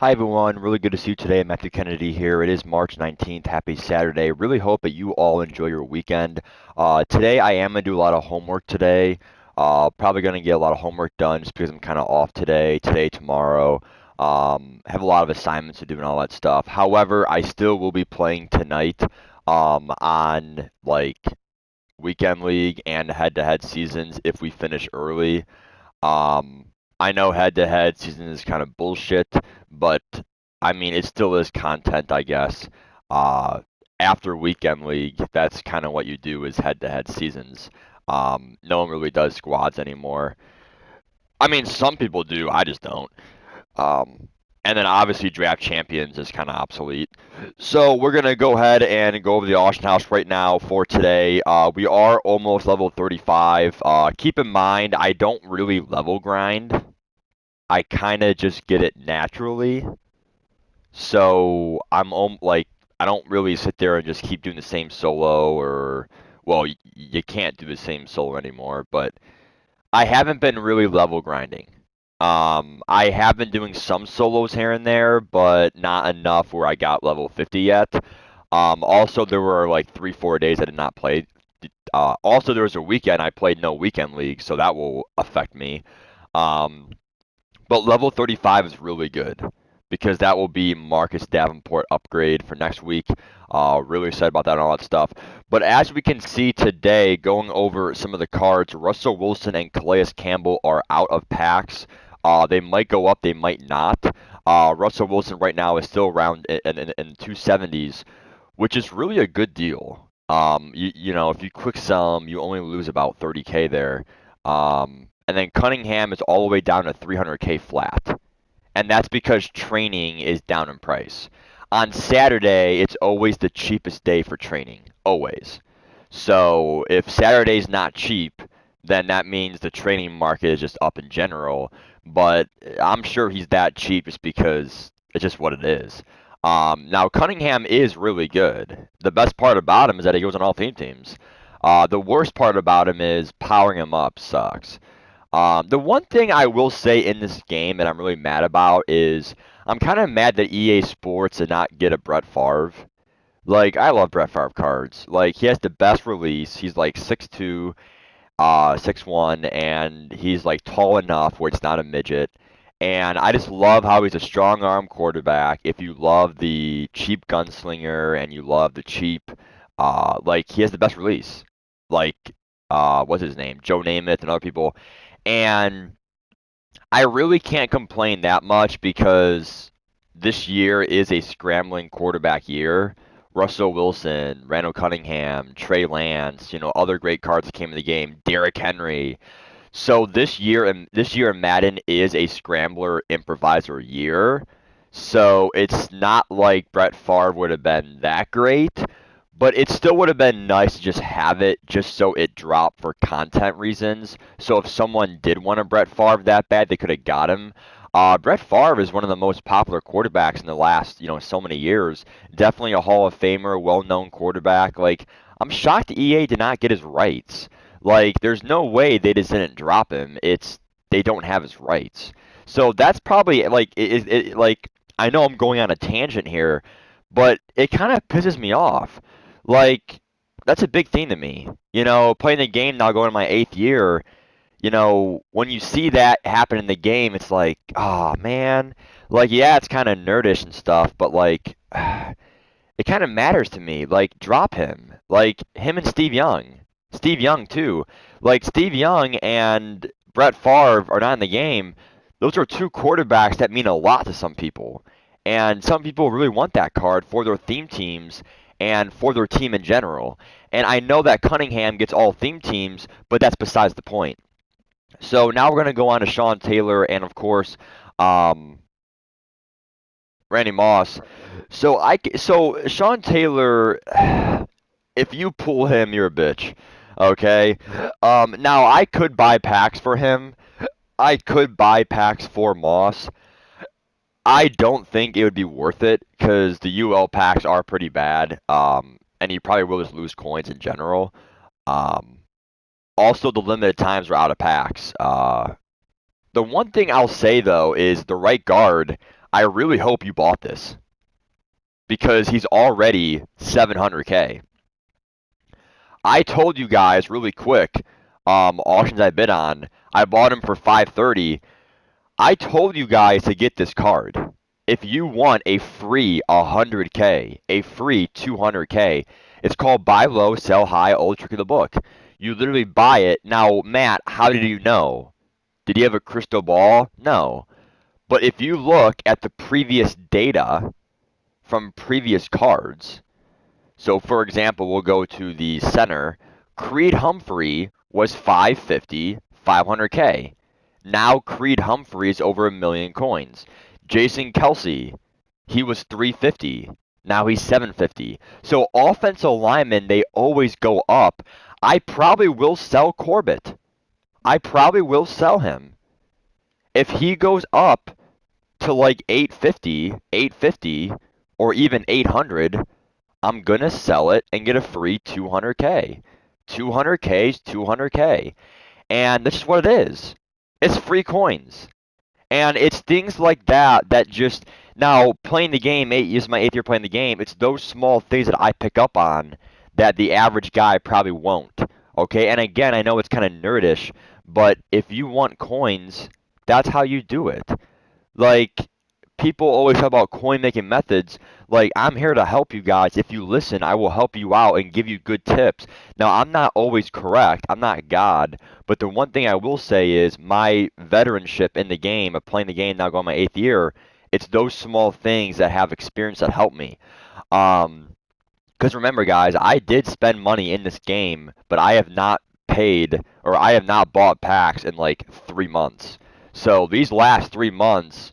Hi everyone, really good to see you today. Matthew Kennedy here. It is March 19th. Happy Saturday. Really hope that you all enjoy your weekend. Today I am going to do a lot of homework today. Probably going to get a lot of homework done just because I'm kind of off today, tomorrow. Have a lot of assignments to do and all that stuff. However, I still will be playing tonight on like weekend league and head-to-head seasons if we finish early. Um, I know head-to-head season is kind of bullshit, but I mean it still is content, I guess. Uh, After weekend league, that's kind of what you do is head-to-head seasons. No one really does squads anymore. I mean, some people do, I just don't. Um, and then obviously draft champions is kind of obsolete. So we're gonna go ahead and go over the auction house right now for today. We are almost level 35. Keep in mind, I don't really level grind. I kind of just get it naturally. So like I don't really sit there and just keep doing the same solo or well, you can't do the same solo anymore, but I haven't been really level grinding. I have been doing some solos here and there, but not enough where I got level 50 yet. Also, there were like 3, 4 days I did not play. Also, there was a weekend I played no weekend league, so that will affect me. Um, but level 35 is really good because that will be Marcus Davenport upgrade for next week. Really excited about that and all that stuff. But as we can see today, going over some of the cards, Russell Wilson and Calais Campbell are out of packs. They might go up, they might not. Russell Wilson right now is still around in 270s, which is really a good deal. You know, if you quick sell him, you only lose about 30K there. And then Cunningham is all the way down to 300K flat. And that's because training is down in price. On Saturday, it's always the cheapest day for training. Always. So if Saturday's not cheap, then that means the training market is just up in general. But I'm sure he's that cheap just because it's just what it is. Now, Cunningham is really good. The best part about him is that he goes on all theme teams. The worst part about him is powering him up sucks. The one thing I will say in this game that I'm really mad about is I'm kind of mad that EA Sports did not get a Brett Favre. Like, I love Brett Favre cards. Like, he has the best release. He's like 6'2", 6'1", and he's like tall enough where it's not a midget. And I just love how he's a strong arm quarterback. If you love the cheap gunslinger and you love the cheap, like he has the best release. Like, what's his name? Joe Namath and other people. And I really can't complain that much because this year is a scrambling quarterback year. Russell Wilson, Randall Cunningham, Trey Lance, other great cards that came in the game, Derrick Henry. So this year in Madden is a scrambler improviser year. So it's not like Brett Favre would have been that great, but it still would have been nice to just have it just so it dropped for content reasons. So if someone did want a Brett Favre that bad, they could have got him. Brett Favre is one of the most popular quarterbacks in the last, so many years. Definitely a Hall of Famer, well-known quarterback. Like, I'm shocked EA did not get his rights. Like, there's no way they just didn't drop him. It's they don't have his rights. So that's probably like like I know I'm going on a tangent here, but it kind of pisses me off. Like, that's a big thing to me. Playing the game now, going to my 8th year, when you see that happen in the game, it's like, oh man. Like, yeah, it's kind of nerdish and stuff, but like, it kind of matters to me. Like, drop him. Like, him and Steve Young. Steve Young, too. Like, Steve Young and Brett Favre are not in the game. Those are two quarterbacks that mean a lot to some people. And some people really want that card for their theme teams and for their team in general. And I know that Cunningham gets all theme teams, but that's besides the point. So now we're going to go on to Sean Taylor and, of course, um, Randy Moss. So Sean Taylor, if you pull him, you're a bitch. Okay. Now I could buy packs for him. I could buy packs for Moss. I don't think it would be worth it because the UL packs are pretty bad. And you probably will just lose coins in general. Um, Also, the limited times are out of packs. The one thing I'll say though is the right guard. I really hope you bought this because he's already 700K. I told you guys really quick, auctions I bid on, I bought him for 530. I told you guys to get this card. If you want a free 100K, a free 200K, it's called buy low, sell high, old trick of the book. You literally buy it. Now, Matt, how did you know? Did he have a crystal ball? No. But if you look at the previous data from previous cards, so for example, we'll go to the center. Creed Humphrey was 550, 500K. Now Creed Humphrey's over 1 million coins. Jason Kelsey, he was 350. Now he's 750. So offensive linemen, they always go up. I probably will sell Corbett. I probably will sell him. If he goes up to like 850, 850, or even 800, I'm going to sell it and get a free 200K. 200K is 200K. And that's just what it is. It's free coins. And it's things like that that just now playing the game, this is my 8th year playing the game. It's those small things that I pick up on that the average guy probably won't. Okay, and again, I know it's kind of nerdish, but if you want coins, that's how you do it. Like, people always talk about coin making methods. Like, I'm here to help you guys. If you listen, I will help you out and give you good tips. Now, I'm not always correct. I'm not God. But the one thing I will say is my veteranship in the game, of playing the game now going my 8th year, it's those small things that have experience that help me. Um, because remember, guys, I did spend money in this game, but I have not paid or I have not bought packs in like 3 months. So these last 3 months,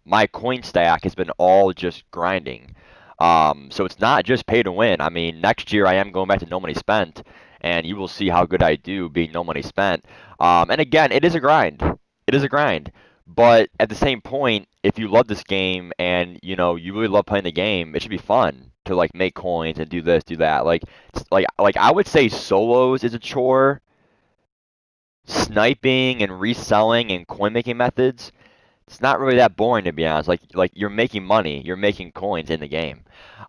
my coin stack has been all just grinding. So it's not just pay to win. I mean, next year I am going back to no money spent, and you will see how good I do being no money spent. And again, it is a grind. It is a grind. But at the same point, if you love this game and you really love playing the game, it should be fun to like make coins and do this, do that. Like I would say solos is a chore. Sniping and reselling and coin making methods, it's not really that boring to be honest. Like you're making money, you're making coins in the game.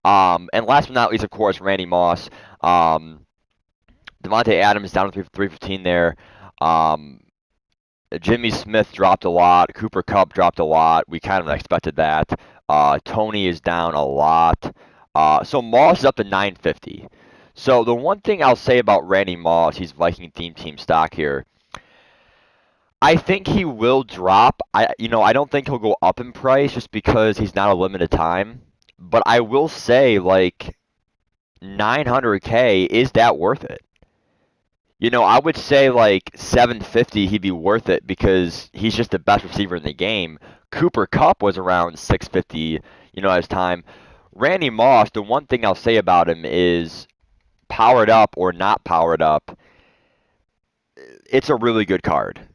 And last but not least, of course, Randy Moss. Devontae Adams down to 315 there. Um, Jimmy Smith dropped a lot. Cooper Kupp dropped a lot. We kind of expected that. Tony is down a lot. So Moss is up to 950. So the one thing I'll say about Randy Moss, he's Viking theme team stock here. I think he will drop. I don't think he'll go up in price just because he's not a limited time. But I will say, like, 900K, is that worth it? I would say like 750, he'd be worth it because he's just the best receiver in the game. Cooper Kupp was around 650, at his time. Randy Moss, the one thing I'll say about him is powered up or not powered up, it's a really good card.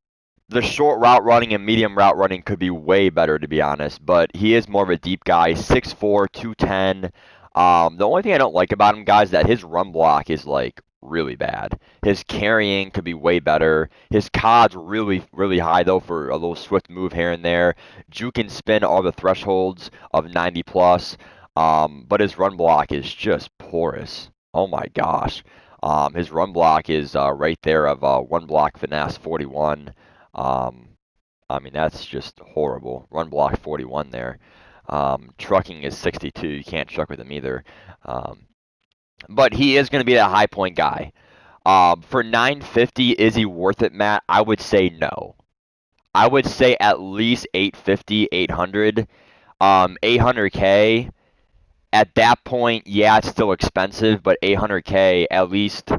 The short route running and medium route running could be way better, to be honest, but he is more of a deep guy, 6'4", 210. The only thing I don't like about him, guys, is that his run block is like really bad. His carrying could be way better. His COD's really, really high though for a little swift move here and there. Juke and spin all the thresholds of 90 plus. But his run block is just porous. Oh my gosh. His run block is right there of one block finesse 41. Um, I mean, that's just horrible. Run block 41 there. Trucking is 62. You can't truck with him either. Um, but he is going to be that high point guy. For 950, is he worth it, Matt? I would say no. I would say at least 850, 800. 800K, at that point, yeah, it's still expensive, but 800K, at least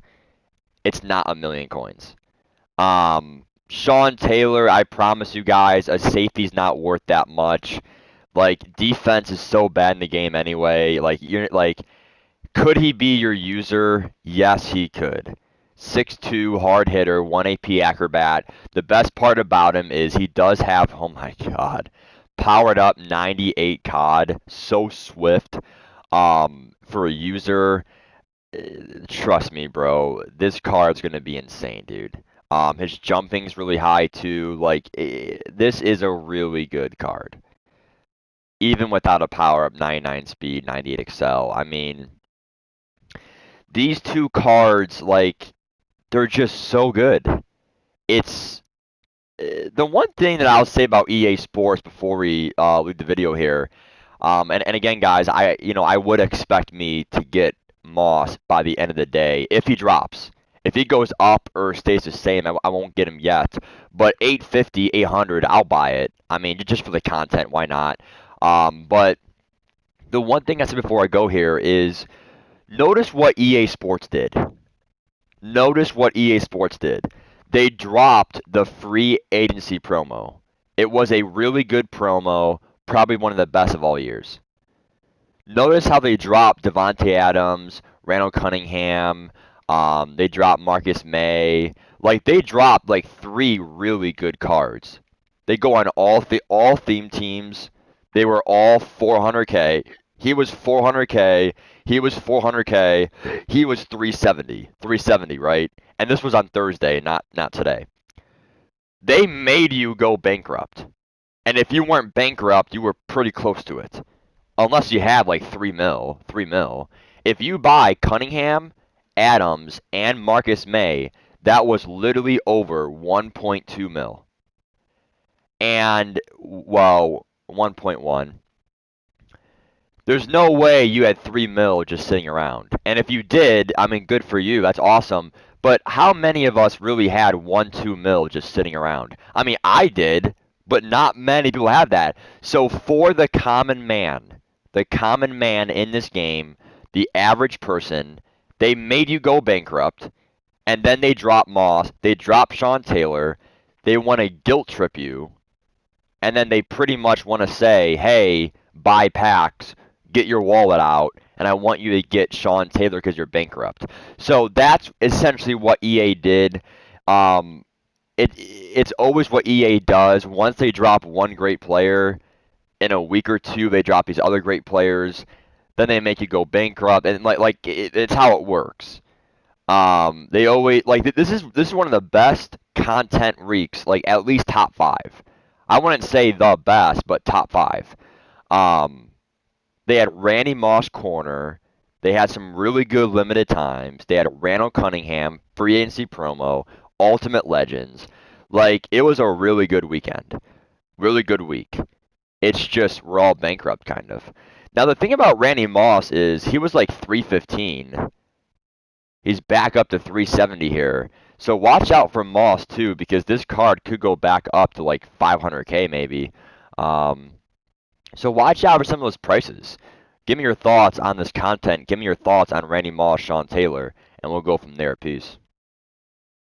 it's not 1 million coins. Sean Taylor, I promise you guys, a safety's not worth that much. Like, defense is so bad in the game anyway. Could he be your user? Yes, he could. 6'2", hard hitter, 1 AP acrobat. The best part about him is he does have, oh my god, powered up 98 COD, so swift. For a user, trust me, bro, this card's gonna be insane, dude. His jumping's really high too. Like, this is a really good card. even without a power up 99 speed, 98 excel. I mean, these two cards, like, they're just so good. It's the one thing that I'll say about EA Sports before we leave the video here. And again, guys, I would expect me to get Moss by the end of the day if he drops. If he goes up or stays the same, I won't get him yet. But 850, 800, I'll buy it. I mean, just for the content, why not? But the one thing I said before I go here is notice what EA Sports did. Notice what EA Sports did. They dropped the free agency promo. It was a really good promo, probably one of the best of all years. Notice how they dropped Devontae Adams, Randall Cunningham, they dropped Marcus May. Like they dropped like three really good cards. They go on all theme teams. They were all 400K. He was 400K. He was 400K. He was 370. 370, right? And this was on Thursday, not today. They made you go bankrupt. And if you weren't bankrupt, you were pretty close to it unless you have like 3 mil. If you buy Cunningham, Adams, and Marcus May, that was literally over 1.2 mil. And well, 1.1. There's no way you had 3 mil just sitting around. And if you did, I mean, good for you. That's awesome. But how many of us really had 1, 2 mil just sitting around? I mean, I did, but not many people have that. So for the common man in this game, the average person, they made you go bankrupt, and then they drop Moss, they drop Sean Taylor, they want to guilt trip you, and then they pretty much want to say, hey, buy packs, get your wallet out, and I want you to get Sean Taylor because you're bankrupt. So that's essentially what EA did. It's always what EA does. Once they drop one great player, in a week or two they drop these other great players, then they make you go bankrupt, and it's how it works. They always this is one of the best content reeks, like at least top five. I wouldn't say the best, but top five. Um, they had Randy Moss corner. They had some really good limited times. They had Randall Cunningham, free agency promo, Ultimate Legends. Like it was a really good weekend, really good week. It's just we're all bankrupt kind of. Now the thing about Randy Moss is he was like 315. He's back up to 370 here. So watch out for Moss too, because this card could go back up to like 500K maybe. Um, so watch out for some of those prices. Give me your thoughts on this content. Give me your thoughts on Randy Moss, Sean Taylor, and we'll go from there. Peace.